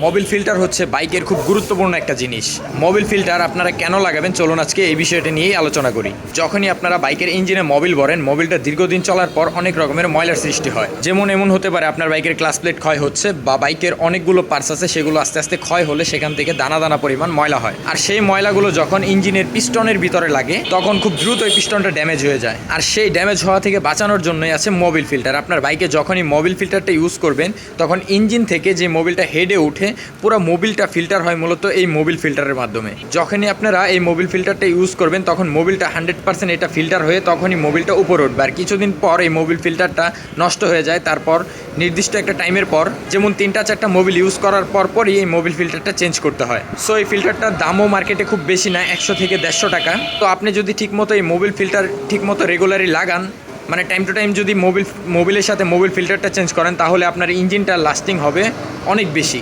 Mobil filter হচ্ছে বাইকের খুব গুরুত্বপূর্ণ একটা জিনিস। মোবিল ফিল্টার আপনারা কেন লাগাবেন চলুন আজকে এই বিষয়টা নিয়েই আলোচনা করি। যখনই আপনারা বাইকের ইঞ্জিনে মোবিল ভরেন, মোবিলটা দীর্ঘদিন চলার পর অনেক রকমের ময়লার সৃষ্টি হয়। যেমন এমন হতে পারে আপনার বাইকের ক্লাস প্লেট ক্ষয় হচ্ছে, বা বাইকের অনেকগুলো পার্টস আছে সেগুলো আস্তে আস্তে ক্ষয় হলে সেখান থেকে দানা দানা পরিমাণ ময়লা হয়। আর সেই ময়লাগুলো যখন ইঞ্জিনের পিস্টনের ভিতরে লাগে তখন খুব দ্রুত ওই পিস্টনটা ড্যামেজ হয়ে যায়। আর সেই ড্যামেজ হওয়া থেকে বাঁচানোর জন্যই আছে মোবিল ফিল্টার। আপনার বাইকে যখনই মোবিল ফিল্টারটা ইউজ করবেন তখন ইঞ্জিন থেকে যে মোবিলটা হেডে উঠে পুরো মোবিলটা ফিল্টার হয় মূলত এই মোবিল ফিল্টারের মাধ্যমে। যখনই আপনারা এই মোবিল ফিল্টারটা ইউজ করবেন তখন মোবিলটা 100% এটা ফিল্টার হয়ে তখনই মোবিলটা উপরে উঠবে। আর কিছুদিন পর এই মোবিল ফিল্টারটা নষ্ট হয়ে যায়। তারপর নির্দিষ্ট একটা টাইমের পর, যেমন 3-4টা মোবিল ইউজ করার পরই এই মোবিল ফিল্টারটা চেঞ্জ করতে হয়। সো এই ফিল্টারটার দামও মার্কেটে খুব বেশি না, 100 থেকে 150 টাকা। তো আপনি যদি ঠিকমতো এই মোবিল ফিল্টার ঠিকমতো রেগুলারলি লাগান, মানে টাইম টু টাইম যদি মোবিলের সাথে মোবিল ফিল্টারটা চেঞ্জ করেন, তাহলে আপনার ইঞ্জিনটা লাস্টিং হবে অনেক বেশি।